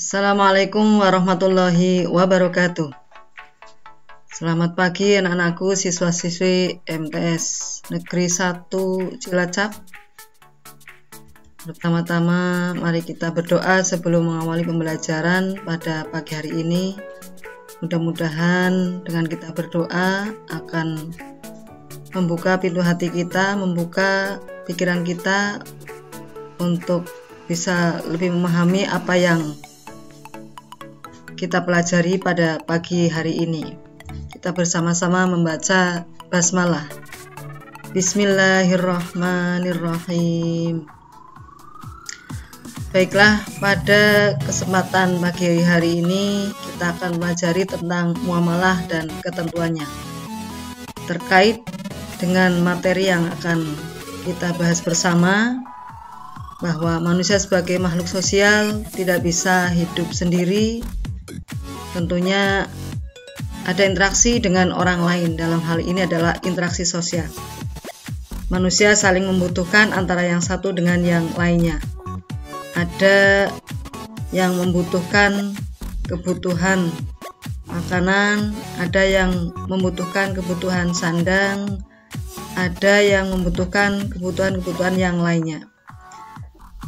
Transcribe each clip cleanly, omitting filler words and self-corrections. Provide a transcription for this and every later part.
Assalamualaikum warahmatullahi wabarakatuh. Selamat pagi anak-anakku, siswa-siswi MTS Negeri 1 Cilacap. Pertama-tama mari kita berdoa sebelum mengawali pembelajaran pada pagi hari ini. Mudah-mudahan dengan kita berdoa akan membuka pintu hati kita, membuka pikiran kita untuk bisa lebih memahami apa yang kita pelajari pada pagi hari ini. Kita bersama-sama membaca basmalah. Bismillahirrahmanirrahim. Baiklah, pada kesempatan pagi hari ini kita akan pelajari tentang muamalah dan ketentuannya. Terkait dengan materi yang akan kita bahas bersama, bahwa manusia sebagai makhluk sosial tidak bisa hidup sendiri. Tentunya ada interaksi dengan orang lain, dalam hal ini adalah interaksi sosial. Manusia saling membutuhkan antara yang satu dengan yang lainnya. Ada yang membutuhkan kebutuhan makanan, ada yang membutuhkan kebutuhan sandang, ada yang membutuhkan kebutuhan-kebutuhan yang lainnya.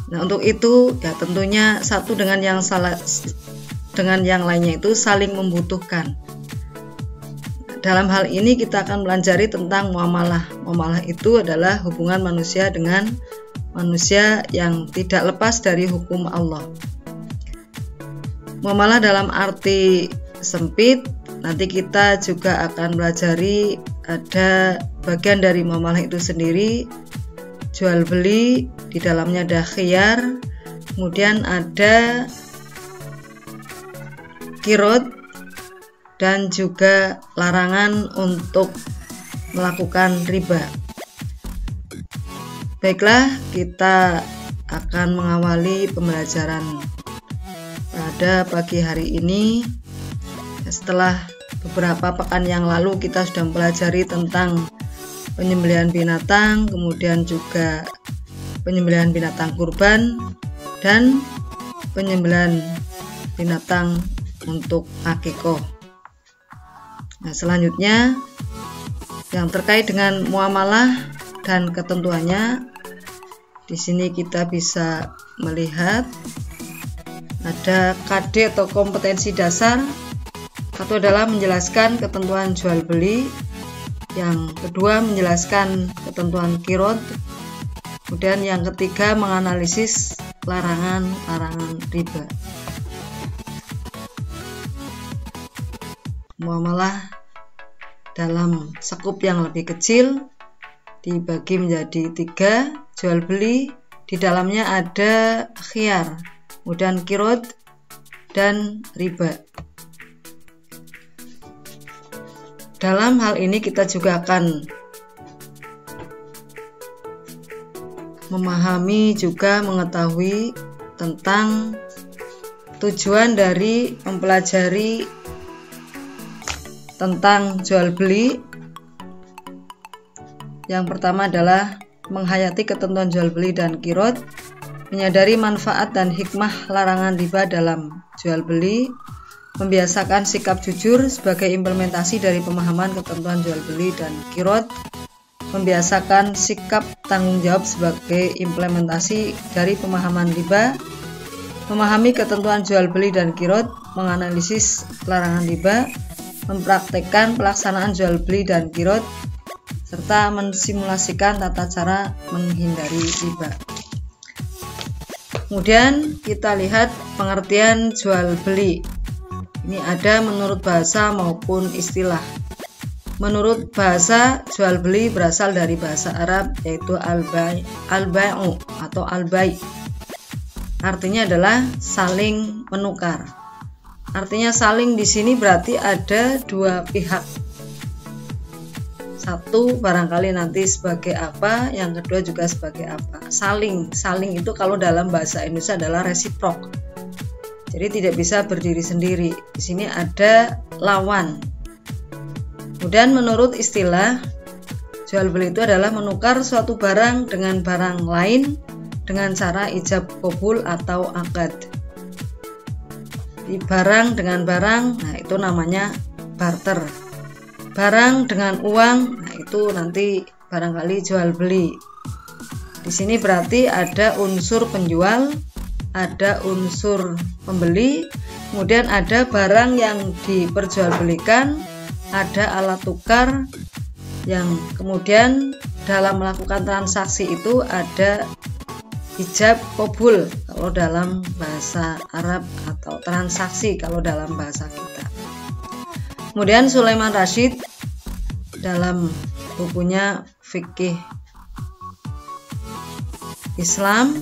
Nah, untuk itu ya tentunya satu dengan yang lainnya itu saling membutuhkan. Dalam hal ini kita akan pelajari tentang muamalah. Muamalah itu adalah hubungan manusia dengan manusia yang tidak lepas dari hukum Allah. Muamalah dalam arti sempit, nanti kita juga akan pelajari ada bagian dari muamalah itu sendiri, jual beli, di dalamnya ada khiyar, kemudian ada qirad, dan juga larangan untuk melakukan riba. Baiklah, kita akan mengawali pembelajaran pada pagi hari ini. Setelah beberapa pekan yang lalu kita sudah mempelajari tentang penyembelihan binatang, kemudian juga penyembelihan binatang kurban dan penyembelihan binatang untuk akikoh. Nah, selanjutnya yang terkait dengan muamalah dan ketentuannya, di sini kita bisa melihat ada KD atau kompetensi dasar. Satu adalah menjelaskan ketentuan jual beli, yang kedua menjelaskan ketentuan qirad, kemudian yang ketiga menganalisis larangan-larangan riba. Muamalah dalam skup yang lebih kecil dibagi menjadi 3, jual beli, di dalamnya ada khiyar, kemudian qirad, dan riba. Dalam hal ini kita juga akan memahami juga mengetahui tentang tujuan dari mempelajari tentang jual beli. Yang pertama adalah menghayati ketentuan jual beli dan qirad, menyadari manfaat dan hikmah larangan riba dalam jual beli, membiasakan sikap jujur sebagai implementasi dari pemahaman ketentuan jual beli dan qirad, membiasakan sikap tanggung jawab sebagai implementasi dari pemahaman riba, memahami ketentuan jual beli dan qirad, menganalisis larangan riba, mempraktekkan pelaksanaan jual beli dan qirad, serta mensimulasikan tata cara menghindari riba. Kemudian kita lihat pengertian jual beli. Ini ada menurut bahasa maupun istilah. Menurut bahasa, jual beli berasal dari bahasa Arab, yaitu al-bai'u atau al-bai'. Artinya adalah saling menukar. Artinya saling di sini berarti ada dua pihak. Satu barangkali nanti sebagai apa, yang kedua juga sebagai apa. Saling itu kalau dalam bahasa Indonesia adalah resiprok. Jadi tidak bisa berdiri sendiri. Di sini ada lawan. Kemudian menurut istilah, jual beli itu adalah menukar suatu barang dengan barang lain dengan cara ijab qabul atau akad. barang dengan barang, nah itu namanya barter. Barang dengan uang, nah itu nanti barangkali jual beli. Di sini berarti ada unsur penjual, ada unsur pembeli, kemudian ada barang yang diperjualbelikan, ada alat tukar, yang kemudian dalam melakukan transaksi itu ada ijab qabul kalau dalam bahasa Arab, atau transaksi kalau dalam bahasa kita. Kemudian Sulaiman Rashid dalam bukunya Fikih Islam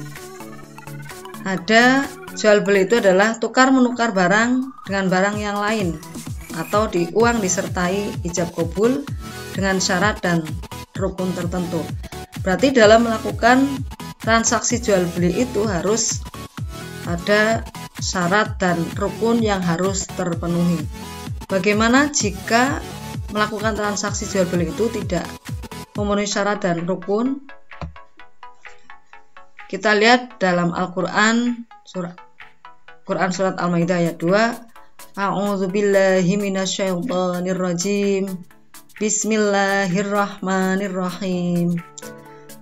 ada jual beli itu adalah tukar menukar barang dengan barang yang lain, atau uang disertai ijab qabul dengan syarat dan rukun tertentu. Berarti dalam melakukan transaksi jual beli itu harus ada syarat dan rukun yang harus terpenuhi. Bagaimana jika melakukan transaksi jual beli itu tidak memenuhi syarat dan rukun? Kita lihat dalam Al-Quran, surat Al-Maidah ayat 2. A'udzubillahi minasyaitonirrajim. Bismillahirrahmanirrahim.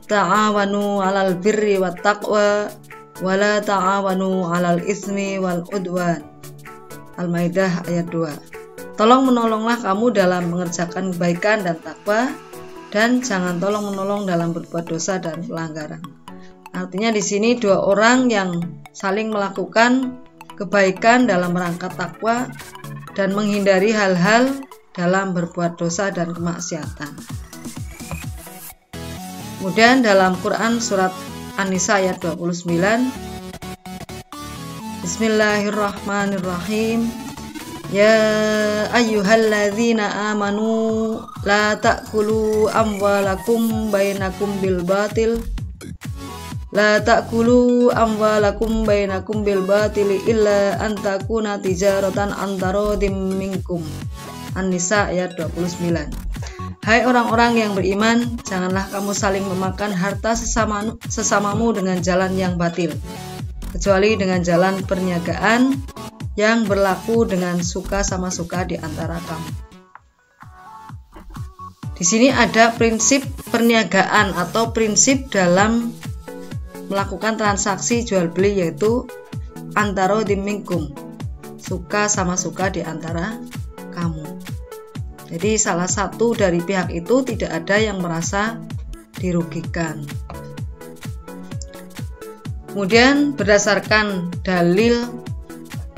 Ta'awanu 'alal birri wat taqwa wa la ta'awanu 'alal itsmi wal 'udwan. Al-Maidah ayat 2. Tolong menolonglah kamu dalam mengerjakan kebaikan dan takwa, dan jangan tolong menolong dalam berbuat dosa dan pelanggaran. Artinya di sini dua orang yang saling melakukan kebaikan dalam rangka takwa dan menghindari hal-hal dalam berbuat dosa dan kemaksiatan. Kemudian dalam Quran surat An-Nisa ayat 29, Bismillahirrahmanirrahim. Ya ayyuhalladzina amanu la ta'kulu amwalakum bainakum bil batil. La ta'kulu amwalakum bainakum bil batili illa an takuna tijaratan an taradhim minkum. An-Nisa ayat 29. Hai orang-orang yang beriman, janganlah kamu saling memakan harta sesamamu dengan jalan yang batil, kecuali dengan jalan perniagaan yang berlaku dengan suka sama suka di antara kamu. Di sini ada prinsip perniagaan atau prinsip dalam melakukan transaksi jual beli, yaitu antara dimingkum, suka sama suka di antara kamu. Jadi salah satu dari pihak itu tidak ada yang merasa dirugikan. Kemudian berdasarkan dalil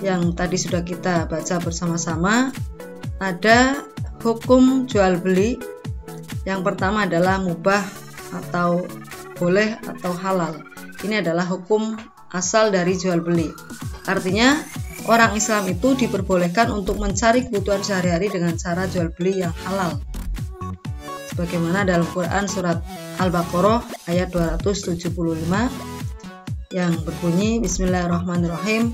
yang tadi sudah kita baca bersama-sama, ada hukum jual beli. Yang pertama adalah mubah atau boleh atau halal. Ini adalah hukum asal dari jual beli. Artinya orang Islam itu diperbolehkan untuk mencari kebutuhan sehari-hari dengan cara jual beli yang halal. Sebagaimana dalam Quran surat Al-Baqarah ayat 275 yang berbunyi Bismillahirrahmanirrahim.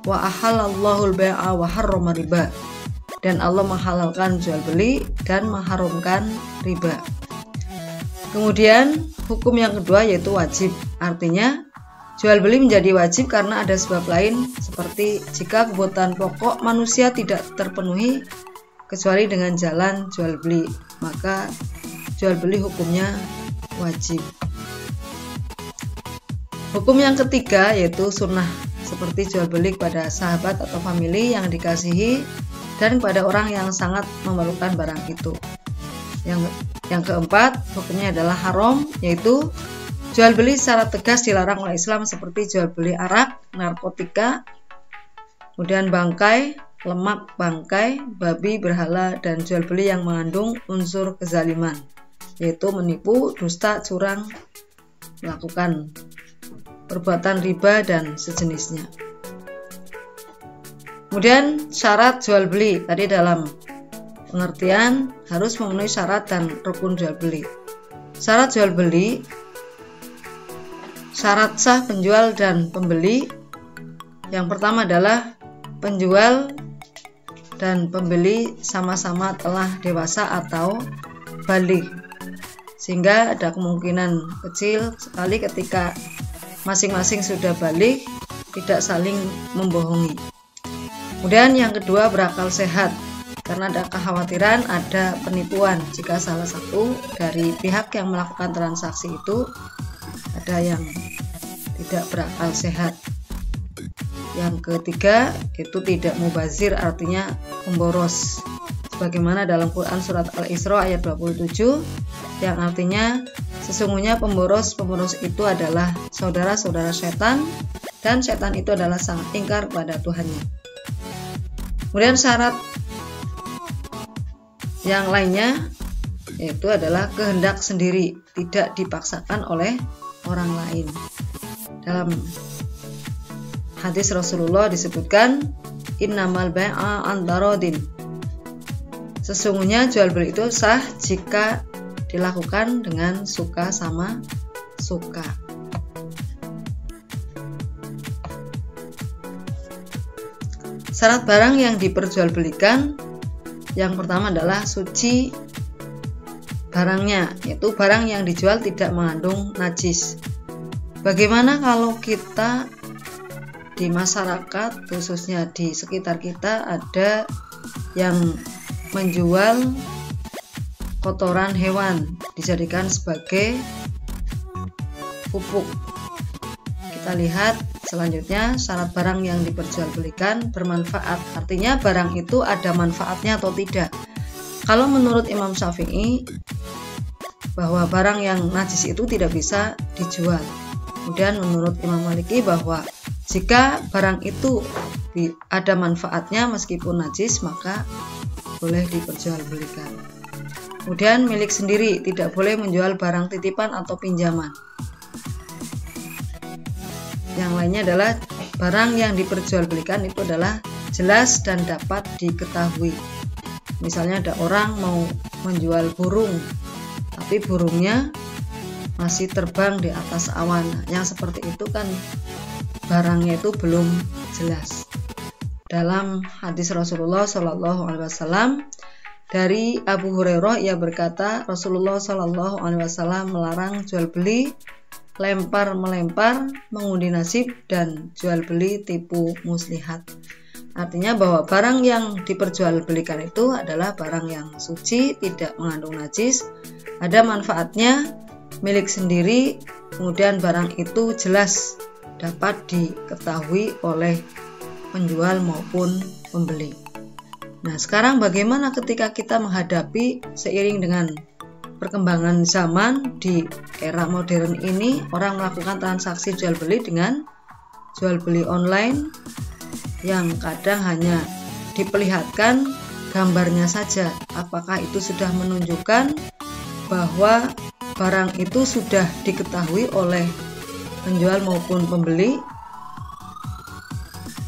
Wa ahallallahu al-bai'a wa harrama riba. Dan Allah menghalalkan jual beli dan mengharamkan riba. Kemudian hukum yang kedua yaitu wajib. Artinya jual beli menjadi wajib karena ada sebab lain, seperti jika kebutuhan pokok manusia tidak terpenuhi kecuali dengan jalan jual beli, maka jual beli hukumnya wajib. Hukum yang ketiga yaitu sunnah, seperti jual beli kepada sahabat atau famili yang dikasihi dan kepada orang yang sangat memerlukan barang itu. Yang keempat, hukumnya adalah haram, yaitu jual beli secara tegas dilarang oleh Islam, seperti jual beli arak, narkotika, kemudian bangkai, lemak bangkai, babi, berhala, dan jual beli yang mengandung unsur kezaliman, yaitu menipu, dusta, curang, melakukan perbuatan riba, dan sejenisnya. Kemudian syarat jual beli, tadi dalam pengertian harus memenuhi syarat dan rukun jual beli. Syarat jual beli, syarat sah penjual dan pembeli. Yang pertama adalah penjual dan pembeli sama-sama telah dewasa atau baligh, sehingga ada kemungkinan kecil sekali ketika masing-masing sudah baligh tidak saling membohongi. Kemudian yang kedua, berakal sehat, karena ada kekhawatiran ada penipuan jika salah satu dari pihak yang melakukan transaksi itu ada yang tidak berakal sehat. Yang ketiga itu tidak mubazir, artinya pemboros, sebagaimana dalam Quran surat Al-Isra ayat 27 yang artinya sesungguhnya pemboros itu adalah saudara-saudara setan dan setan itu adalah sangat ingkar pada Tuhannya. Kemudian syarat yang lainnya yaitu adalah kehendak sendiri, tidak dipaksakan oleh orang lain. Dalam hadis Rasulullah disebutkan innamal bai'a an taradin, sesungguhnya jual beli itu sah jika dilakukan dengan suka sama suka. Syarat barang yang diperjualbelikan yang pertama adalah suci barangnya, yaitu barang yang dijual tidak mengandung najis. Bagaimana kalau kita di masyarakat, khususnya di sekitar kita, ada yang menjual kotoran hewan dijadikan sebagai pupuk? Kita lihat selanjutnya, syarat barang yang diperjualbelikan bermanfaat, artinya barang itu ada manfaatnya atau tidak. Kalau menurut Imam Syafi'i bahwa barang yang najis itu tidak bisa dijual. Kemudian menurut Imam Maliki bahwa jika barang itu ada manfaatnya meskipun najis, maka boleh diperjualbelikan. Kemudian milik sendiri, tidak boleh menjual barang titipan atau pinjaman. Yang lainnya adalah barang yang diperjualbelikan itu adalah jelas dan dapat diketahui. Misalnya ada orang mau menjual burung, tapi burungnya masih terbang di atas awan. Yang seperti itu kan barangnya itu belum jelas. Dalam hadis Rasulullah SAW dari Abu Hurairah, ia berkata Rasulullah SAW melarang jual beli, lempar melempar, mengundi nasib, dan jual beli tipu muslihat. Artinya bahwa barang yang diperjualbelikan itu adalah barang yang suci, tidak mengandung najis, ada manfaatnya, milik sendiri, kemudian barang itu jelas dapat diketahui oleh penjual maupun pembeli. Nah, sekarang bagaimana ketika kita menghadapi seiring dengan perkembangan zaman di era modern ini, orang melakukan transaksi jual beli dengan jual beli online yang kadang hanya diperlihatkan gambarnya saja. Apakah itu sudah menunjukkan bahwa barang itu sudah diketahui oleh penjual maupun pembeli?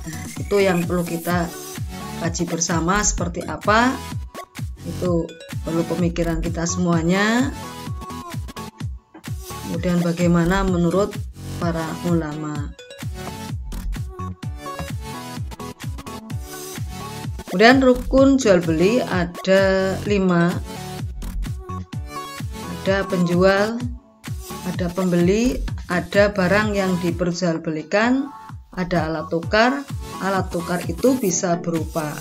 Nah, itu yang perlu kita kaji bersama, seperti apa. Itu perlu pemikiran kita semuanya. Kemudian bagaimana menurut para ulama. Kemudian rukun jual beli ada 5. Ada penjual, ada pembeli, ada barang yang diperjualbelikan, ada alat tukar. Alat tukar itu bisa berupa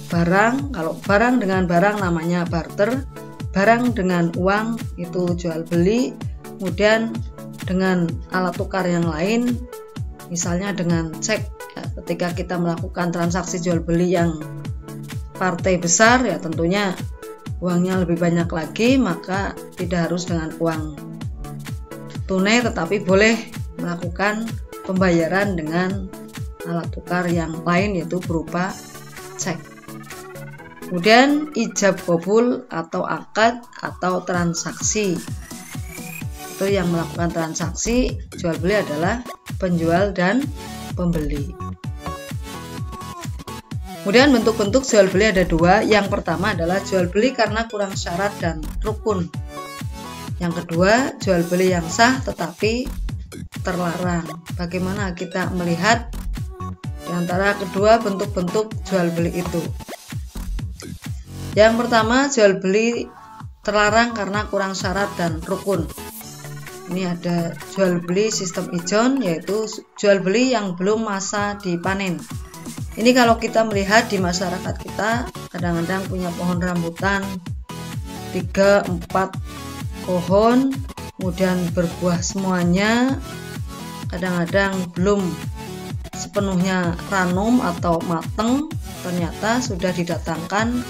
barang, kalau barang dengan barang namanya barter, barang dengan uang itu jual beli. Kemudian dengan alat tukar yang lain, misalnya dengan cek, ya, ketika kita melakukan transaksi jual beli yang partai besar, ya tentunya uangnya lebih banyak lagi, maka tidak harus dengan uang tunai, tetapi boleh melakukan pembayaran dengan alat tukar yang lain, yaitu berupa cek. Kemudian ijab qabul atau akad atau transaksi, itu yang melakukan transaksi jual beli adalah penjual dan pembeli. Kemudian bentuk-bentuk jual beli ada 2. Yang pertama adalah jual beli karena kurang syarat dan rukun. Yang kedua, jual beli yang sah tetapi terlarang. Bagaimana kita melihat di antara kedua bentuk-bentuk jual beli itu? Yang pertama, jual beli terlarang karena kurang syarat dan rukun. Ini ada jual beli sistem ijon, yaitu jual beli yang belum masa dipanen. Ini kalau kita melihat di masyarakat kita, kadang-kadang punya pohon rambutan 3-4 pohon, kemudian berbuah semuanya, kadang-kadang belum sepenuhnya ranum atau mateng, ternyata sudah didatangkan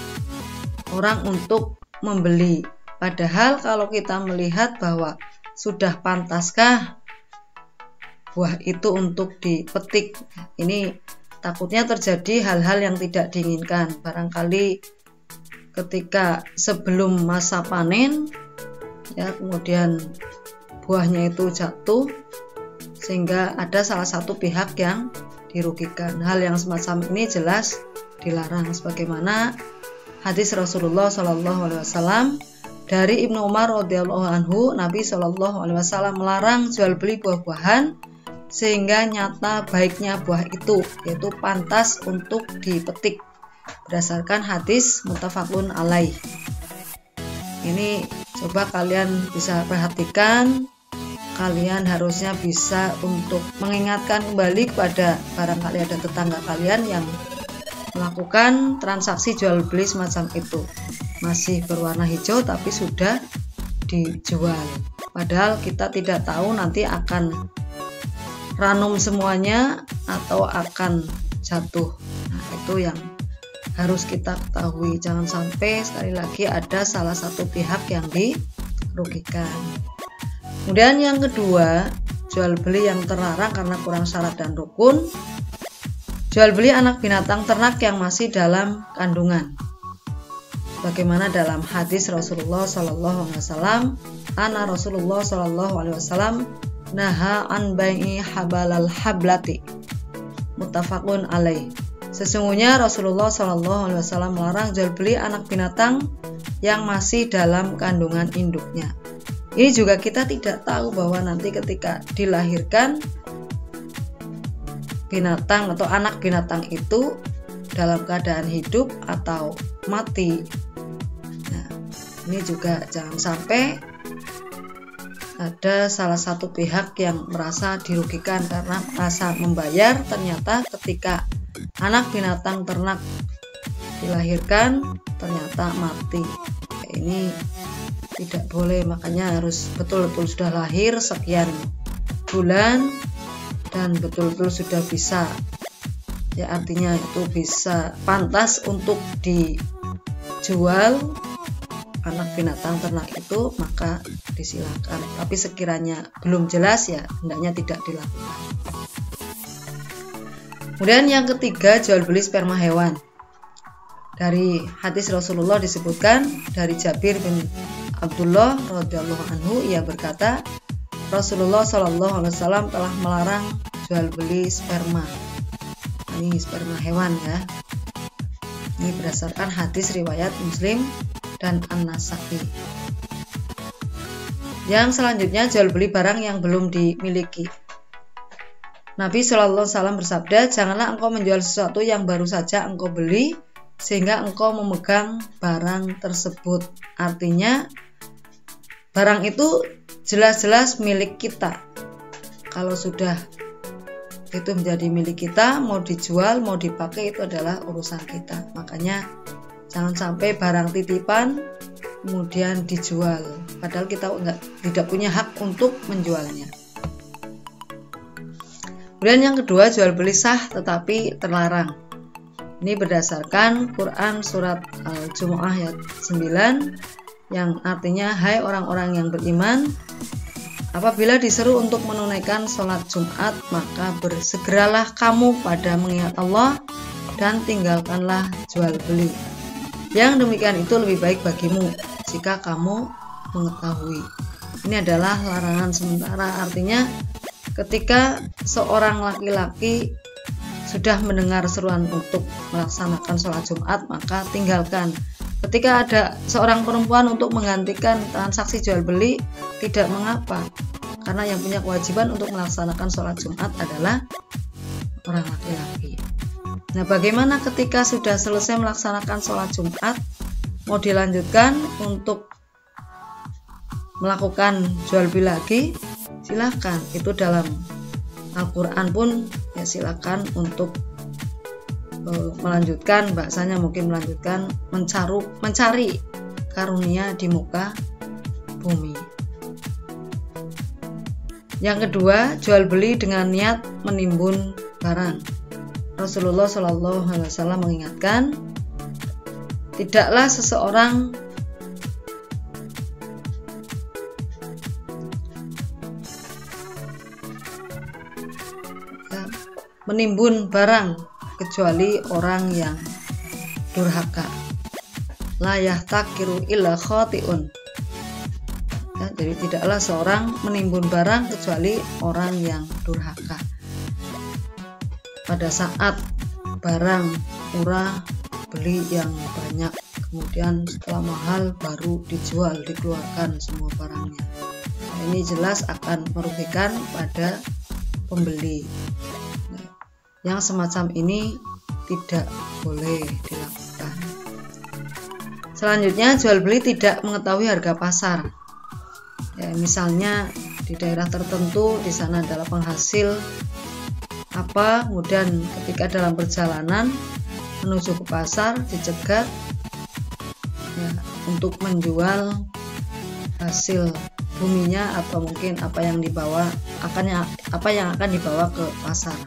orang untuk membeli. Padahal kalau kita melihat bahwa sudah pantaskah buah itu untuk dipetik, ini takutnya terjadi hal-hal yang tidak diinginkan. Barangkali ketika sebelum masa panen, ya, kemudian buahnya itu jatuh, sehingga ada salah satu pihak yang dirugikan. Hal yang semacam ini jelas dilarang, sebagaimana hadis Rasulullah SAW dari Ibnu Umar radhiyallahu anhu, Nabi SAW melarang jual beli buah-buahan sehingga nyata baiknya buah itu, yaitu pantas untuk dipetik, berdasarkan hadis muttafaqun alaih. Ini coba kalian bisa perhatikan, kalian harusnya bisa untuk mengingatkan kembali kepada barangkali ada tetangga kalian yang melakukan transaksi jual beli semacam itu, masih berwarna hijau tapi sudah dijual, padahal kita tidak tahu nanti akan ranum semuanya atau akan jatuh. Nah, itu yang harus kita ketahui, jangan sampai sekali lagi ada salah satu pihak yang dirugikan. Kemudian yang kedua, jual beli yang terlarang karena kurang syarat dan rukun. Jual beli anak binatang ternak yang masih dalam kandungan. Bagaimana dalam hadis Rasulullah SAW, ana Rasulullah SAW naha an bai'i habalal hablati, muttafaqun alaih. Sesungguhnya Rasulullah SAW melarang jual beli anak binatang yang masih dalam kandungan induknya. Ini juga kita tidak tahu bahwa nanti ketika dilahirkan binatang atau anak binatang itu dalam keadaan hidup atau mati. Nah, ini juga jangan sampai ada salah satu pihak yang merasa dirugikan karena merasa membayar, ternyata ketika anak binatang ternak dilahirkan ternyata mati. Ini tidak boleh, makanya harus betul-betul sudah lahir sekian bulan dan betul-betul sudah bisa, ya artinya itu bisa pantas untuk dijual anak binatang ternak itu, maka disilakan. Tapi sekiranya belum jelas, ya hendaknya tidak dilakukan. Kemudian yang ketiga, jual beli sperma hewan. Dari hadis Rasulullah disebutkan dari Jabir bin Abdullah radhiyallahu anhu, ia berkata, Rasulullah SAW telah melarang jual beli sperma. Ini sperma hewan, ya. Ini berdasarkan hadis riwayat Muslim dan An-Nasa'i. Yang selanjutnya, jual beli barang yang belum dimiliki. Nabi SAW bersabda, janganlah engkau menjual sesuatu yang baru saja engkau beli sehingga engkau memegang barang tersebut. Artinya barang itu jelas-jelas milik kita. Kalau sudah itu menjadi milik kita, mau dijual mau dipakai itu adalah urusan kita. Makanya jangan sampai barang titipan kemudian dijual, padahal kita tidak punya hak untuk menjualnya. Kemudian yang kedua, jual beli sah tetapi terlarang. Ini berdasarkan Quran surat Al-Jumu'ah ayat 9 yang artinya, hai orang-orang yang beriman, apabila diseru untuk menunaikan sholat Jumat, maka bersegeralah kamu pada mengingat Allah dan tinggalkanlah jual beli. Yang demikian itu lebih baik bagimu jika kamu mengetahui. Ini adalah larangan sementara, artinya ketika seorang laki-laki sudah mendengar seruan untuk melaksanakan sholat Jumat, maka tinggalkan. Ketika ada seorang perempuan untuk menggantikan transaksi jual beli, tidak mengapa, karena yang punya kewajiban untuk melaksanakan sholat Jumat adalah orang laki-laki. Nah, bagaimana ketika sudah selesai melaksanakan sholat Jumat, mau dilanjutkan untuk melakukan jual beli lagi, silakan. Itu dalam Al-Quran pun ya silakan untuk melanjutkan, bahasanya mungkin melanjutkan, mencari karunia di muka bumi. Yang kedua, jual beli dengan niat menimbun barang. Rasulullah SAW mengingatkan, tidaklah seseorang menimbun barang kecuali orang yang durhaka. La yahtakiru illa khati'un. Ya, jadi tidaklah seorang menimbun barang kecuali orang yang durhaka. Pada saat barang murah, beli yang banyak, kemudian setelah mahal baru dijual, dikeluarkan semua barangnya. Nah, ini jelas akan merugikan pada pembeli. Nah, yang semacam ini tidak boleh dilakukan. Selanjutnya, jual beli tidak mengetahui harga pasar. Ya, misalnya di daerah tertentu di sana adalah penghasil apa, kemudian ketika dalam perjalanan menuju ke pasar dicegat ya, untuk menjual hasil buminya atau mungkin apa yang akan dibawa ke pasar.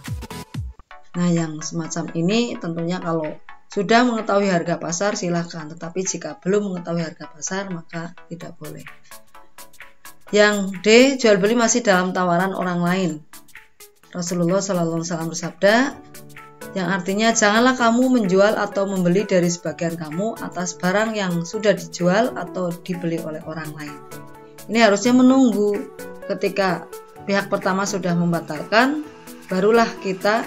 Nah, yang semacam ini tentunya kalau sudah mengetahui harga pasar silakan, tetapi jika belum mengetahui harga pasar maka tidak boleh. Yang D, jual beli masih dalam tawaran orang lain. Rasulullah SAW bersabda, yang artinya janganlah kamu menjual atau membeli dari sebagian kamu atas barang yang sudah dijual atau dibeli oleh orang lain. Ini harusnya menunggu ketika pihak pertama sudah membatalkan, barulah kita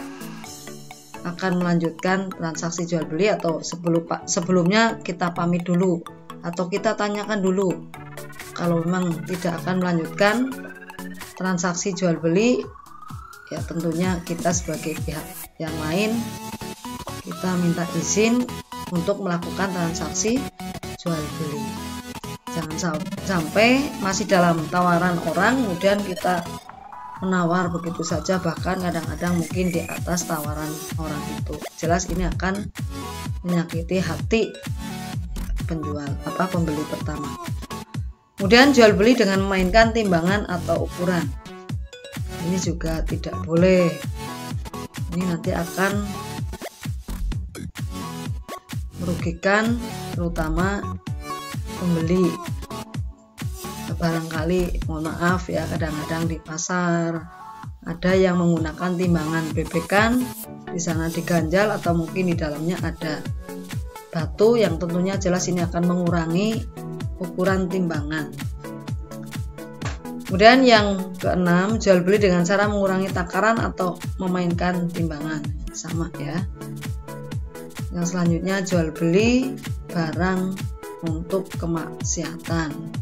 akan melanjutkan transaksi jual beli, atau sebelumnya kita pamit dulu atau kita tanyakan dulu. Kalau memang tidak akan melanjutkan transaksi jual beli, ya tentunya kita sebagai pihak yang lain kita minta izin untuk melakukan transaksi jual beli. Jangan sampai masih dalam tawaran orang kemudian kita menawar begitu saja, bahkan kadang-kadang mungkin di atas tawaran orang itu. Jelas ini akan menyakiti hati pembeli pertama. Kemudian jual beli dengan memainkan timbangan atau ukuran. Ini juga tidak boleh. Ini nanti akan merugikan terutama pembeli. Barangkali, mohon maaf ya, kadang-kadang di pasar ada yang menggunakan timbangan bebekan, di sana diganjal atau mungkin di dalamnya ada batu yang tentunya jelas ini akan mengurangi ukuran timbangan. Kemudian yang keenam, jual beli dengan cara mengurangi takaran atau memainkan timbangan. Sama ya. Yang selanjutnya, jual beli barang untuk kemaksiatan.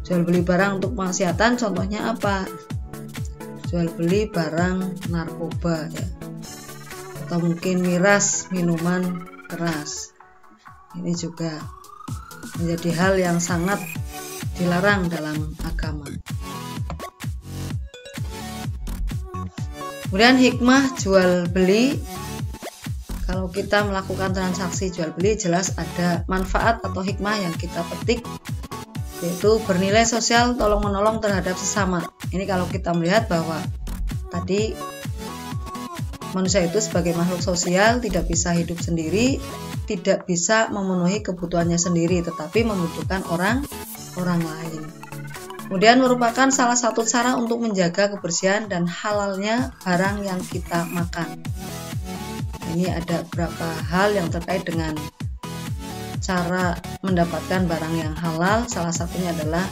Jual beli barang untuk kemaksiatan contohnya apa? Jual beli barang narkoba ya. Atau mungkin miras minuman keras. Ini juga menjadi hal yang sangat dilarang dalam agama. Kemudian hikmah jual beli. Kalau kita melakukan transaksi jual beli, jelas ada manfaat atau hikmah yang kita petik, yaitu bernilai sosial tolong menolong terhadap sesama. Ini kalau kita melihat bahwa tadi manusia itu sebagai makhluk sosial tidak bisa hidup sendiri, tidak bisa memenuhi kebutuhannya sendiri, tetapi membutuhkan orang lain. Kemudian merupakan salah satu cara untuk menjaga kebersihan dan halalnya barang yang kita makan. Ini ada beberapa hal yang terkait dengan cara mendapatkan barang yang halal. Salah satunya adalah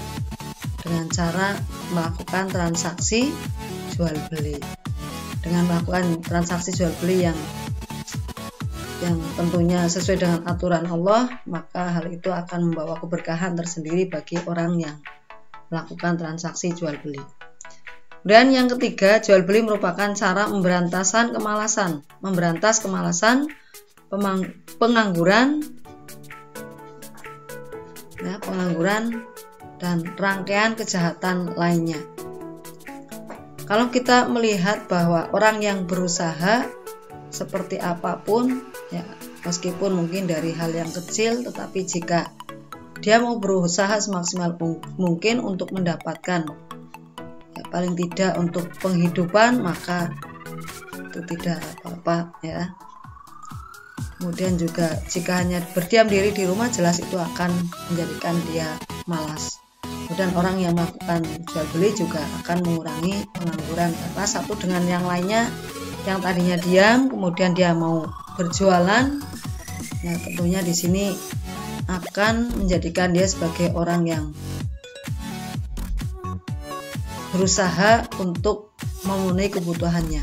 dengan cara melakukan transaksi jual beli. Dengan melakukan transaksi jual beli yang tentunya sesuai dengan aturan Allah, maka hal itu akan membawa keberkahan tersendiri bagi orang yang melakukan transaksi jual beli. Dan yang ketiga, jual beli merupakan cara memberantas kemalasan, pengangguran dan rangkaian kejahatan lainnya. Kalau kita melihat bahwa orang yang berusaha seperti apapun ya, meskipun mungkin dari hal yang kecil, tetapi jika dia mau berusaha semaksimal mungkin untuk mendapatkan ya, paling tidak untuk penghidupan, maka itu tidak apa-apa ya. Kemudian juga jika hanya berdiam diri di rumah, jelas itu akan menjadikan dia malas. Kemudian orang yang melakukan jual beli juga akan mengurangi pengangguran, karena satu dengan yang lainnya, yang tadinya diam kemudian dia mau berjualan, ya tentunya di sini akan menjadikan dia sebagai orang yang berusaha untuk memenuhi kebutuhannya.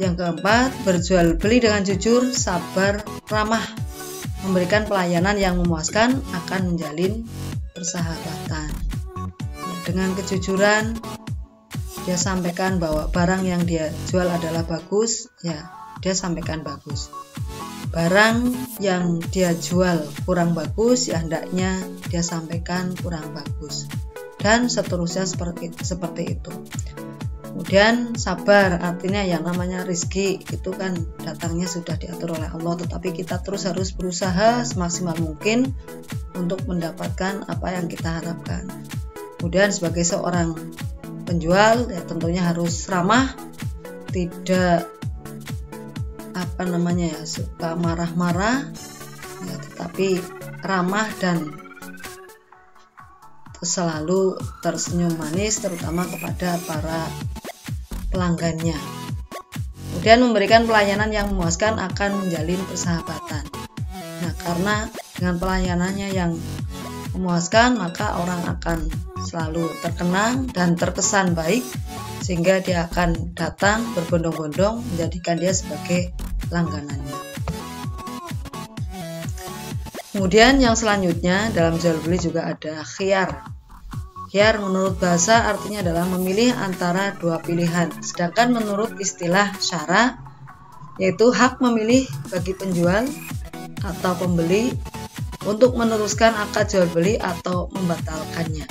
Yang keempat, berjual beli dengan jujur, sabar, ramah, memberikan pelayanan yang memuaskan, akan menjalin persahabatan. Dengan kejujuran, dia sampaikan bahwa barang yang dia jual adalah bagus, ya dia sampaikan bagus. Barang yang dia jual kurang bagus, ya hendaknya dia sampaikan kurang bagus. Dan seterusnya seperti itu. Kemudian sabar, artinya yang namanya rezeki itu kan datangnya sudah diatur oleh Allah, tetapi kita terus harus berusaha semaksimal mungkin untuk mendapatkan apa yang kita harapkan. Kemudian sebagai seorang penjual ya tentunya harus ramah, tidak suka marah-marah ya, tetapi ramah dan selalu tersenyum manis, terutama kepada para pelanggannya. Kemudian memberikan pelayanan yang memuaskan, akan menjalin persahabatan. Nah, karena dengan pelayanannya yang memuaskan, maka orang akan selalu terkenang dan terkesan baik, sehingga dia akan datang berbondong-bondong menjadikan dia sebagai langganannya. Kemudian yang selanjutnya dalam jual beli juga ada khiyar. Khiyar menurut bahasa artinya adalah memilih antara dua pilihan, sedangkan menurut istilah syara yaitu hak memilih bagi penjual atau pembeli untuk meneruskan akad jual beli atau membatalkannya.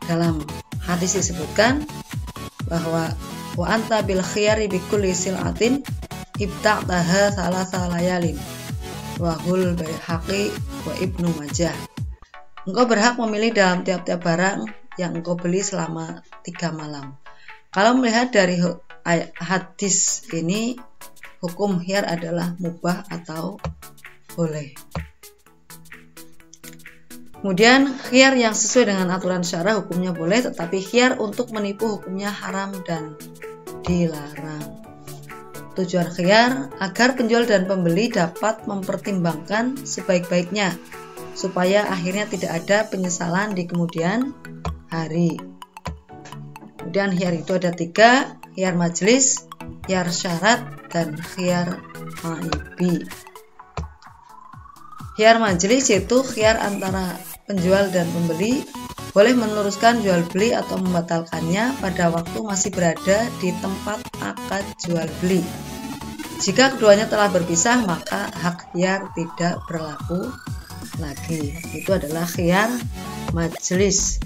Dalam hadis disebutkan bahwa wa anta bil khiyari bi kulli sil'atin ibta'taha salasa layalin wahul Baihaqi wa Ibnu Majah. Engkau berhak memilih dalam tiap-tiap barang yang engkau beli selama 3 malam. Kalau melihat dari hadis ini, hukum khiyar adalah mubah atau boleh. Kemudian khiyar yang sesuai dengan aturan syara hukumnya boleh, tetapi khiyar untuk menipu hukumnya haram dan dilarang. Tujuan khiyar agar penjual dan pembeli dapat mempertimbangkan sebaik-baiknya, supaya akhirnya tidak ada penyesalan di kemudian hari. Kemudian khiyar itu ada 3, khiyar majelis, khiyar syarat, dan khiyar aibi. Khiyar majelis yaitu khiyar antara penjual dan pembeli, boleh meneruskan jual beli atau membatalkannya pada waktu masih berada di tempat akad jual beli. Jika keduanya telah berpisah, maka hak khiyar tidak berlaku lagi. Itu adalah khiyar majelis.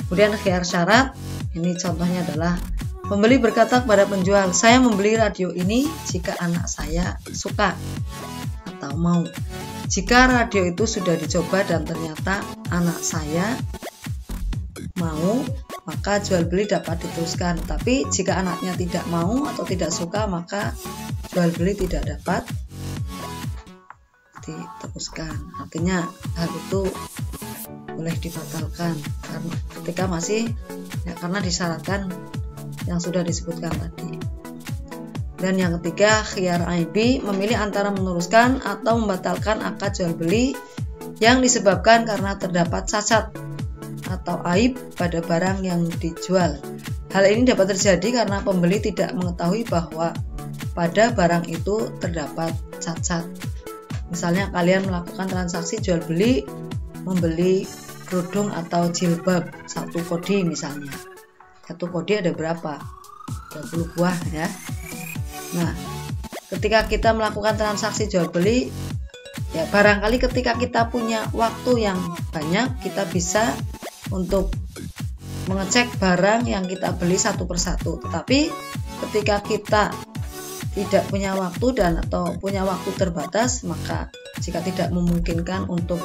Kemudian khiyar syarat, ini contohnya adalah pembeli berkata kepada penjual, saya membeli radio ini jika anak saya suka atau mau. Jika radio itu sudah dicoba dan ternyata anak saya mau, maka jual beli dapat diteruskan. Tapi jika anaknya tidak mau atau tidak suka, maka jual beli tidak dapat diteruskan. Artinya hal itu boleh dibatalkan karena ketika masih karena disyaratkan yang sudah disebutkan tadi. Dan yang ketiga, khiyar aibi, memilih antara meneruskan atau membatalkan akad jual beli yang disebabkan karena terdapat cacat atau aib pada barang yang dijual. Hal ini dapat terjadi karena pembeli tidak mengetahui bahwa pada barang itu terdapat cacat. Misalnya kalian melakukan transaksi jual beli, membeli kerudung atau jilbab 1 kodi misalnya. 1 kodi ada berapa? 20 buah ya. Nah, ketika kita melakukan transaksi jual beli, ya barangkali ketika kita punya waktu yang banyak, kita bisa untuk mengecek barang yang kita beli satu persatu. Tetapi ketika kita tidak punya waktu atau punya waktu terbatas, maka jika tidak memungkinkan untuk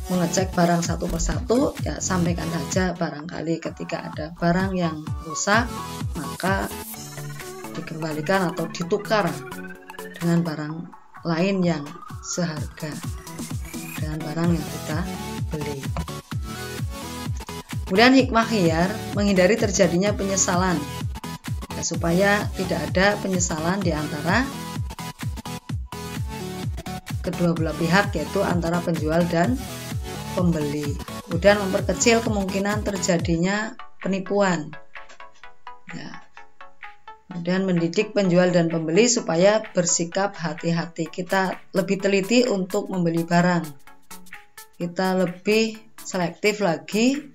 mengecek barang satu persatu, ya sampaikan saja. Barangkali ketika ada barang yang rusak, maka dikembalikan atau ditukar dengan barang lain yang seharga dengan barang yang kita beli. Kemudian hikmah khiyar, menghindari terjadinya penyesalan, ya, supaya tidak ada penyesalan di antara kedua belah pihak, yaitu antara penjual dan pembeli. Kemudian memperkecil kemungkinan terjadinya penipuan, ya. Kemudian mendidik penjual dan pembeli supaya bersikap hati-hati. Kita lebih teliti untuk membeli barang, kita lebih selektif lagi,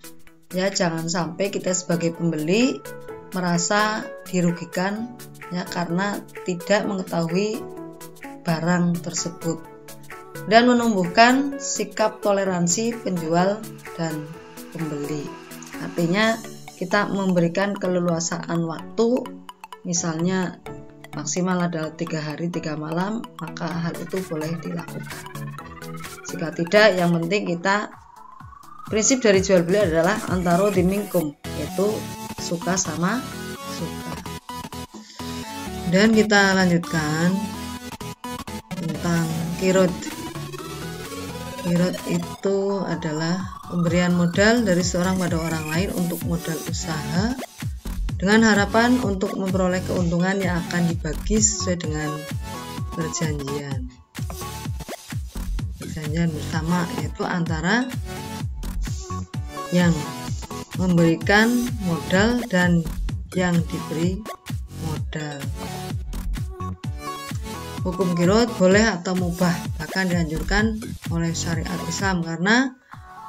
ya. Jangan sampai kita sebagai pembeli merasa dirugikan, ya, karena tidak mengetahui barang tersebut. Dan menumbuhkan sikap toleransi penjual dan pembeli. Artinya kita memberikan keleluasaan waktu, misalnya maksimal adalah 3 hari 3 malam, maka hal itu boleh dilakukan. Jika tidak, yang penting kita, prinsip dari jual beli adalah antaro dimingkum, yaitu suka sama suka. Dan kita lanjutkan tentang kirot. Kirot itu adalah pemberian modal dari seorang pada orang lain untuk modal usaha dengan harapan untuk memperoleh keuntungan yang akan dibagi sesuai dengan perjanjian bersama, yaitu antara yang memberikan modal dan yang diberi modal. Hukum kirot boleh atau mubah, bahkan dianjurkan oleh syariat Islam karena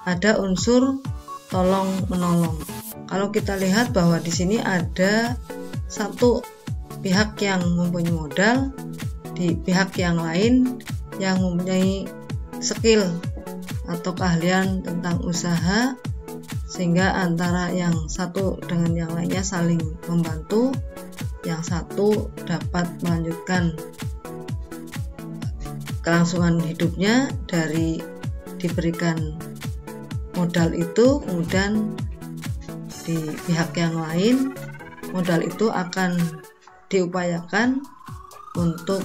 ada unsur tolong menolong. Kalau kita lihat bahwa di sini ada satu pihak yang mempunyai modal, di pihak yang lain yang mempunyai skill atau keahlian tentang usaha, sehingga antara yang satu dengan yang lainnya saling membantu. Yang satu dapat melanjutkan kelangsungan hidupnya dari diberikan modal itu, kemudian di pihak yang lain modal itu akan diupayakan untuk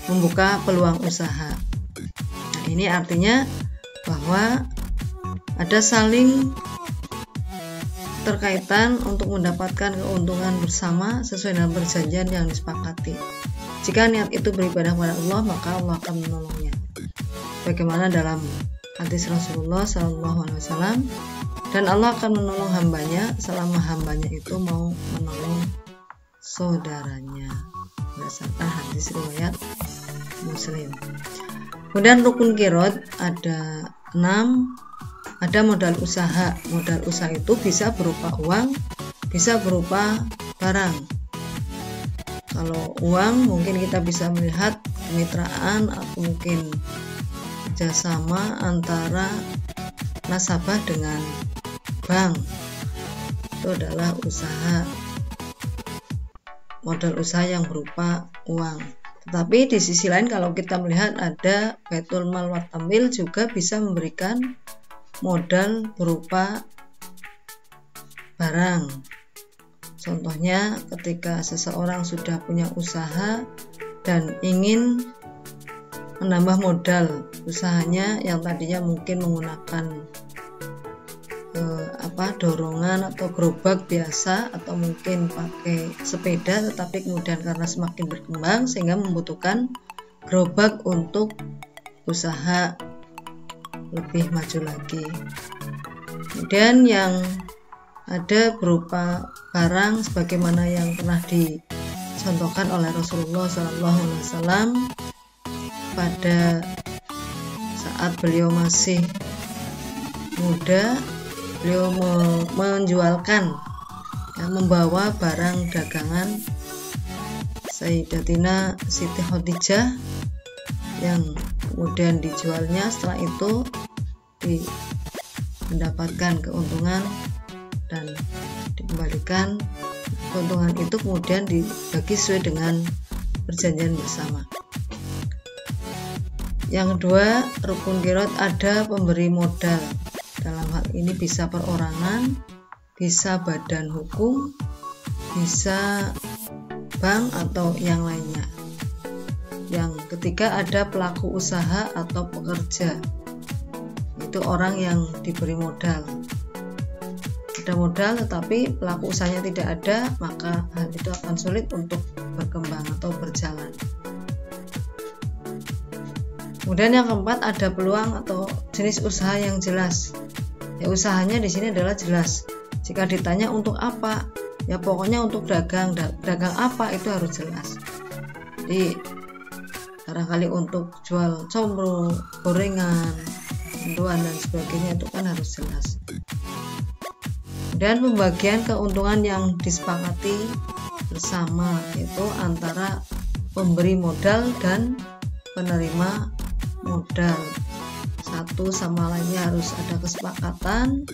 membuka peluang usaha. Nah, ini artinya bahwa ada saling terkaitan untuk mendapatkan keuntungan bersama sesuai dengan perjanjian yang disepakati. Jika niat itu beribadah kepada Allah, maka Allah akan menolongnya. Bagaimana dalam hadis Rasulullah SAW, dan Allah akan menolong hambanya selama hambanya itu mau menolong saudaranya. Berdasarkan hadis riwayat Muslim. Kemudian rukun kirot ada 6. Ada modal usaha. Modal usaha itu bisa berupa uang, bisa berupa barang. Kalau uang mungkin kita bisa melihat kemitraan atau mungkin kerjasama antara nasabah dengan bank. Itu adalah usaha, modal usaha yang berupa uang. Tetapi di sisi lain kalau kita melihat ada Baitul Mal wa Tamwil juga bisa memberikan modal berupa barang. Contohnya ketika seseorang sudah punya usaha dan ingin menambah modal usahanya yang tadinya mungkin menggunakan dorongan atau gerobak biasa atau mungkin pakai sepeda, tetapi kemudian karena semakin berkembang sehingga membutuhkan gerobak untuk usaha lebih maju lagi. Kemudian yang ada berupa barang sebagaimana yang pernah dicontohkan oleh Rasulullah SAW pada saat beliau masih muda. Beliau menjualkan, membawa barang dagangan Sayyidatina Siti Khadijah yang kemudian dijualnya. Setelah itu mendapatkan keuntungan dan dikembalikan. Keuntungan itu kemudian dibagi sesuai dengan perjanjian bersama. Yang kedua, rukun qiraat ada pemberi modal. Dalam hal ini bisa perorangan, bisa badan hukum, bisa bank atau yang lainnya. Yang ketiga, ada pelaku usaha atau pekerja. Itu orang yang diberi modal. Ada modal tetapi pelaku usahanya tidak ada, maka hal itu akan sulit untuk berkembang atau berjalan. Kemudian yang keempat, ada peluang atau jenis usaha yang jelas. Ya, usahanya di sini adalah jelas. Jika ditanya untuk apa, ya pokoknya untuk dagang apa itu harus jelas. Jadi barangkali untuk jual combro, gorengan, mendoan dan sebagainya itu kan harus jelas. Dan pembagian keuntungan yang disepakati bersama, yaitu antara pemberi modal dan penerima modal. Satu sama lainnya harus ada kesepakatan,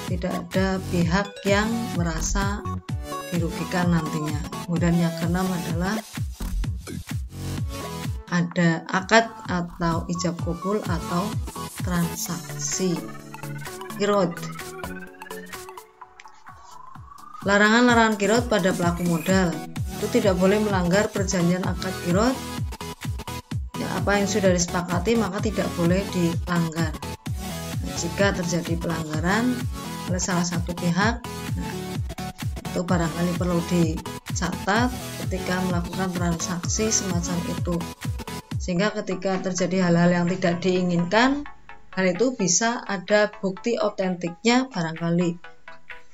tidak ada pihak yang merasa dirugikan nantinya. Kemudian yang keenam adalah ada akad atau ijab kabul atau transaksi qiraat. Larangan-larangan qiraat pada pelaku modal itu tidak boleh melanggar perjanjian akad qiraat. Ya, apa yang sudah disepakati maka tidak boleh dilanggar. Nah, jika terjadi pelanggaran oleh salah satu pihak, itu barangkali perlu dicatat ketika melakukan transaksi semacam itu, sehingga ketika terjadi hal-hal yang tidak diinginkan, hal itu bisa ada bukti otentiknya barangkali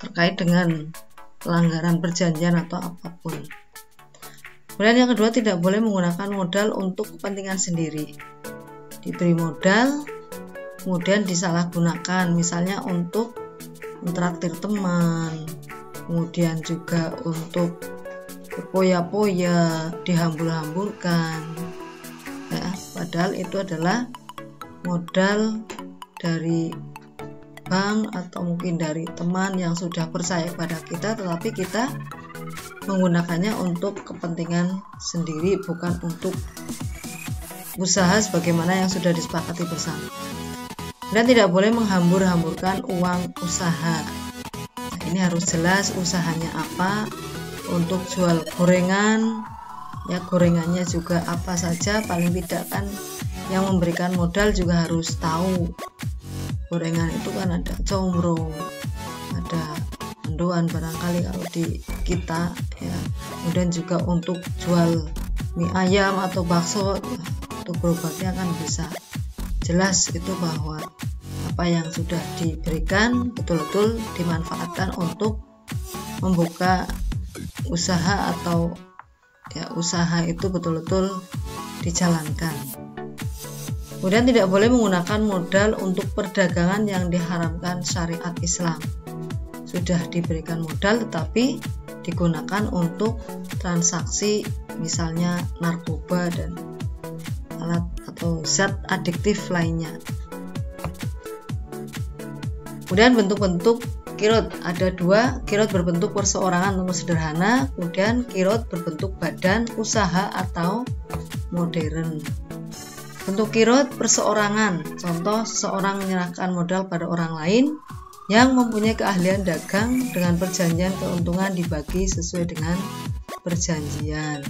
terkait dengan pelanggaran perjanjian atau apapun. Kemudian yang kedua, tidak boleh menggunakan modal untuk kepentingan sendiri. Diberi modal kemudian disalahgunakan, misalnya untuk mentraktir teman, kemudian juga untuk berpoya-poya, dihambur-hamburkan, ya, padahal itu adalah modal dari bank atau mungkin dari teman yang sudah percaya pada kita, tetapi kita menggunakannya untuk kepentingan sendiri, bukan untuk usaha sebagaimana yang sudah disepakati bersama. Dan tidak boleh menghambur-hamburkan uang usaha. Nah, ini harus jelas usahanya apa. Untuk jual gorengan, ya gorengannya juga apa saja, paling tidak kan yang memberikan modal juga harus tahu. Gorengan itu kan ada combro, ada mendoan barangkali kalau di kita, ya. Kemudian juga untuk jual mie ayam atau bakso, ya, untuk berobatnya kan bisa jelas itu bahwa apa yang sudah diberikan betul-betul dimanfaatkan untuk membuka usaha atau ya usaha itu betul-betul dijalankan. Kemudian tidak boleh menggunakan modal untuk perdagangan yang diharamkan syariat Islam. Sudah diberikan modal tetapi digunakan untuk transaksi misalnya narkoba dan alat atau zat adiktif lainnya. Kemudian bentuk-bentuk qiraat ada dua, qiraat berbentuk perseorangan atau sederhana, kemudian qiraat berbentuk badan usaha atau modern. Bentuk qiraat perseorangan, contoh seseorang menyerahkan modal pada orang lain yang mempunyai keahlian dagang dengan perjanjian keuntungan dibagi sesuai dengan perjanjian.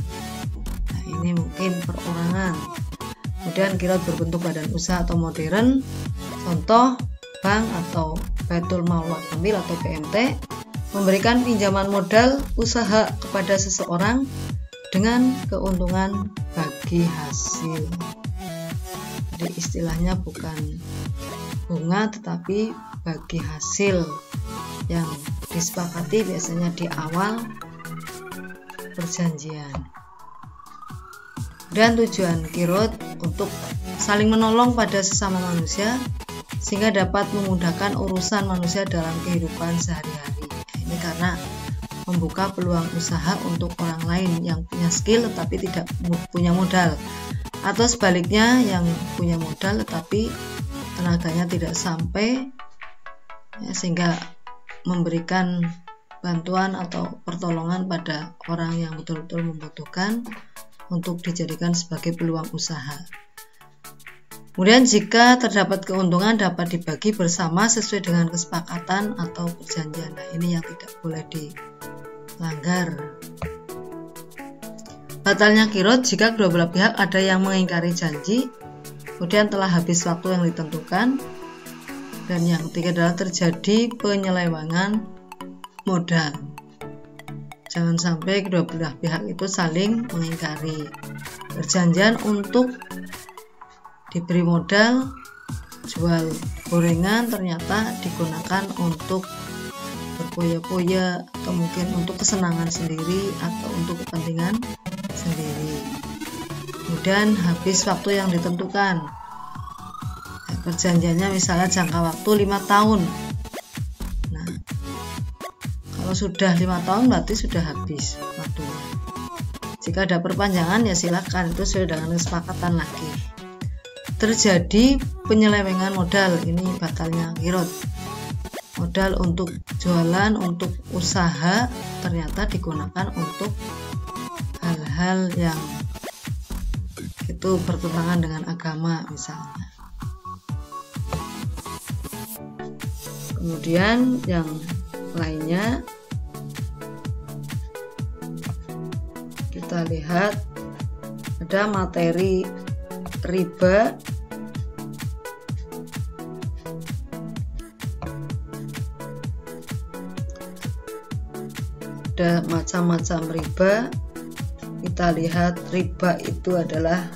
Nah, ini mungkin perorangan. Kemudian qiraat berbentuk badan usaha atau modern, contoh bank atau Baitul Mal Kamil atau BMT memberikan pinjaman modal usaha kepada seseorang dengan keuntungan bagi hasil. Jadi istilahnya bukan bunga tetapi bagi hasil yang disepakati biasanya di awal perjanjian. Dan tujuan qiraat untuk saling menolong pada sesama manusia sehingga dapat memudahkan urusan manusia dalam kehidupan sehari-hari. Ini karena membuka peluang usaha untuk orang lain yang punya skill tetapi tidak punya modal, atau sebaliknya yang punya modal tetapi tenaganya tidak sampai, ya, sehingga memberikan bantuan atau pertolongan pada orang yang betul-betul membutuhkan untuk dijadikan sebagai peluang usaha. Kemudian jika terdapat keuntungan dapat dibagi bersama sesuai dengan kesepakatan atau perjanjian. Nah, ini yang tidak boleh dilanggar. Batalnya qirot jika kedua belah pihak ada yang mengingkari janji, kemudian telah habis waktu yang ditentukan, dan yang ketiga adalah terjadi penyelewengan modal. Jangan sampai kedua belah pihak itu saling mengingkari perjanjian untuk diberi modal jual gorengan, ternyata digunakan untuk berpoya-poya atau mungkin untuk kesenangan sendiri atau untuk kepentingan sendiri. Kemudian habis waktu yang ditentukan. Nah, perjanjiannya misalnya jangka waktu 5 tahun. Nah, kalau sudah 5 tahun berarti sudah habis waktunya. Jika ada perpanjangan ya silakan, itu sesuai dengan kesepakatan lagi. Terjadi penyelewengan modal, ini batalnya qirot. Modal untuk jualan, untuk usaha ternyata digunakan untuk hal-hal yang itu bertentangan dengan agama misalnya. Kemudian yang lainnya kita lihat ada materi riba. Ada macam-macam riba. Kita lihat riba itu adalah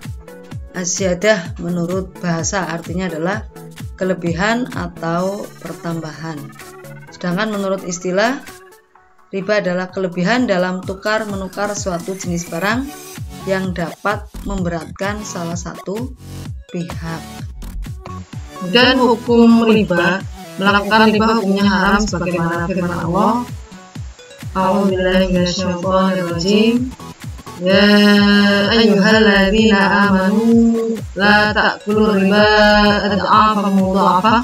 azyadah menurut bahasa, artinya adalah kelebihan atau pertambahan. Sedangkan menurut istilah, riba adalah kelebihan dalam tukar menukar suatu jenis barang yang dapat memberatkan salah satu pihak. Dan hukum riba, melakukan riba hukumnya haram sebagaimana firman Allah, A'udzubillahi minasyaitonirrajim. Ya ayyuhalladzina amanu la ta'kulu riba ad'afan mudha'afah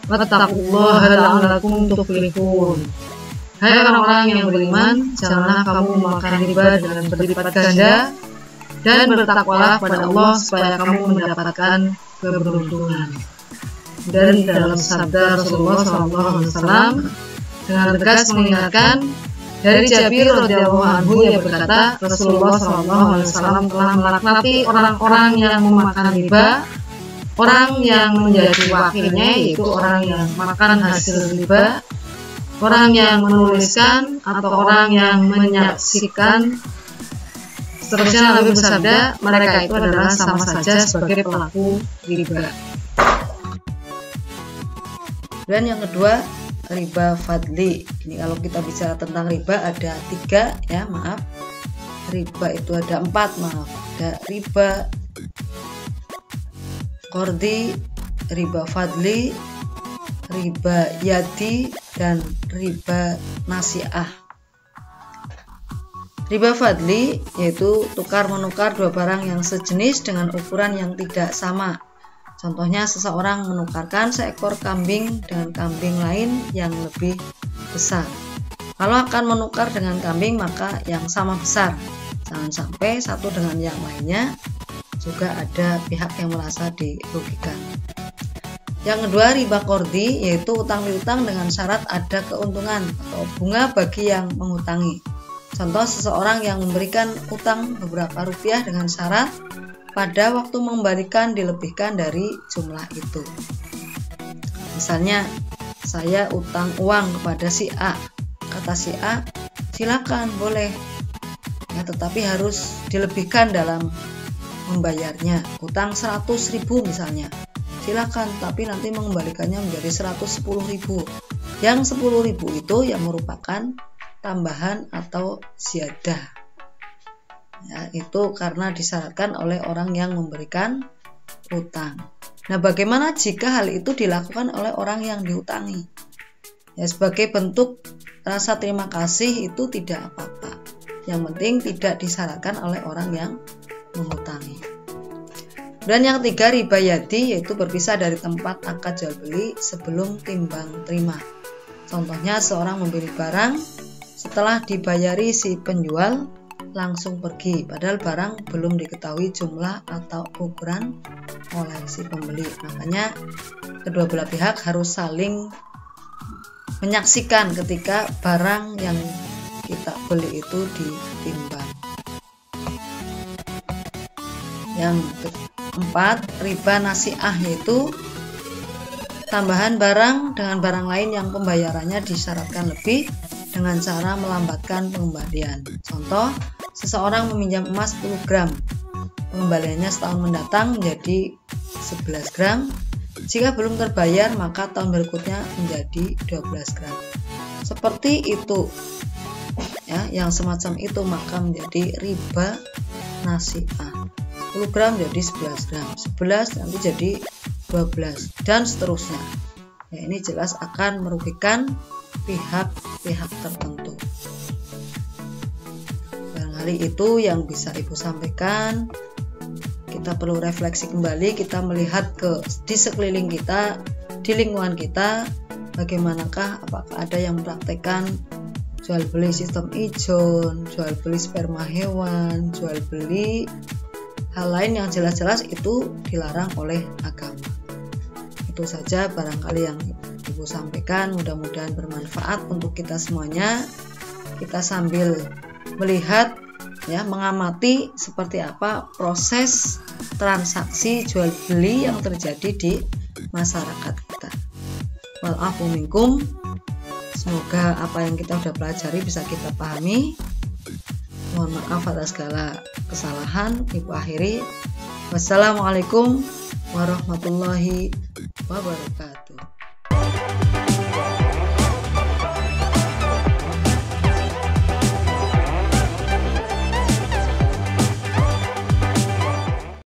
wattaqullaha la'allakum tuflihun. Hai orang-orang yang beriman, janganlah kamu makan riba dengan berlipat ganda, dan bertakwalah pada Allah supaya kamu mendapatkan keberuntungan. Dan dalam sabda Rasulullah SAW dengan tegas mengingatkan dari Jabir radhiyallahu anhu yang berkata, Rasulullah SAW telah melaknati orang-orang yang memakan riba, orang yang menjadi wakilnya yaitu orang yang makan hasil riba, orang yang menuliskan atau orang yang menyaksikan. Seterusnya Nabi bersabda, mereka itu adalah sama saja sebagai pelaku riba. Dan yang kedua, riba fadli. Ini kalau kita bicara tentang riba ada 3 ya, maaf. Riba itu ada 4, maaf. Ada riba qardi, riba fadli, riba yadi, dan riba nasi'ah. Riba fadli yaitu tukar menukar dua barang yang sejenis dengan ukuran yang tidak sama. Contohnya seseorang menukarkan seekor kambing dengan kambing lain yang lebih besar. Kalau akan menukar dengan kambing maka yang sama besar. Jangan sampai satu dengan yang lainnya juga ada pihak yang merasa dirugikan. Yang kedua, riba qardi yaitu utang piutang dengan syarat ada keuntungan atau bunga bagi yang mengutangi. Contoh seseorang yang memberikan utang beberapa rupiah dengan syarat pada waktu mengembalikan dilebihkan dari jumlah itu. Misalnya, saya utang uang kepada si A. Kata si A, silakan, boleh. Ya, tetapi harus dilebihkan dalam membayarnya. Utang 100.000 misalnya. Silakan, tapi nanti mengembalikannya menjadi 110.000. Yang 10.000 itu yang merupakan tambahan atau ziyadah. Ya, itu karena disyaratkan oleh orang yang memberikan utang. Nah, bagaimana jika hal itu dilakukan oleh orang yang diutangi? Ya, sebagai bentuk rasa terima kasih itu tidak apa-apa. Yang penting tidak disyaratkan oleh orang yang mengutangi. Dan yang ketiga, riba yadi yaitu berpisah dari tempat akad jual beli sebelum timbang terima. Contohnya seorang membeli barang, setelah dibayari si penjual langsung pergi, padahal barang belum diketahui jumlah atau ukuran oleh si pembeli. Makanya kedua belah pihak harus saling menyaksikan ketika barang yang kita beli itu ditimbang. Yang keempat, riba nasi'ah, yaitu tambahan barang dengan barang lain yang pembayarannya disyaratkan lebih dengan cara melambatkan pengembalian. Contoh, seseorang meminjam emas 10 gram, pengembaliannya setahun mendatang menjadi 11 gram. Jika belum terbayar, maka tahun berikutnya menjadi 12 gram. Seperti itu, ya, yang semacam itu maka menjadi riba nasi'ah. 10 gram jadi 11 gram, 11 nanti jadi 12 dan seterusnya. Ya, ini jelas akan merugikan pihak-pihak tertentu. Barangkali itu yang bisa Ibu sampaikan. Kita perlu refleksi kembali, kita melihat di sekeliling kita, di lingkungan kita, bagaimanakah, apakah ada yang mempraktekkan jual beli sistem ijon, jual beli sperma hewan, jual beli hal lain yang jelas-jelas itu dilarang oleh agama. Itu saja barangkali yang Ibu sampaikan, mudah-mudahan bermanfaat untuk kita semuanya. Kita sambil melihat, ya, mengamati seperti apa proses transaksi jual beli yang terjadi di masyarakat kita. Walafu minkum. Semoga apa yang kita sudah pelajari bisa kita pahami. Mohon maaf atas segala kesalahan. Ibu akhiri. Wassalamualaikum warahmatullahi wabarakatuh.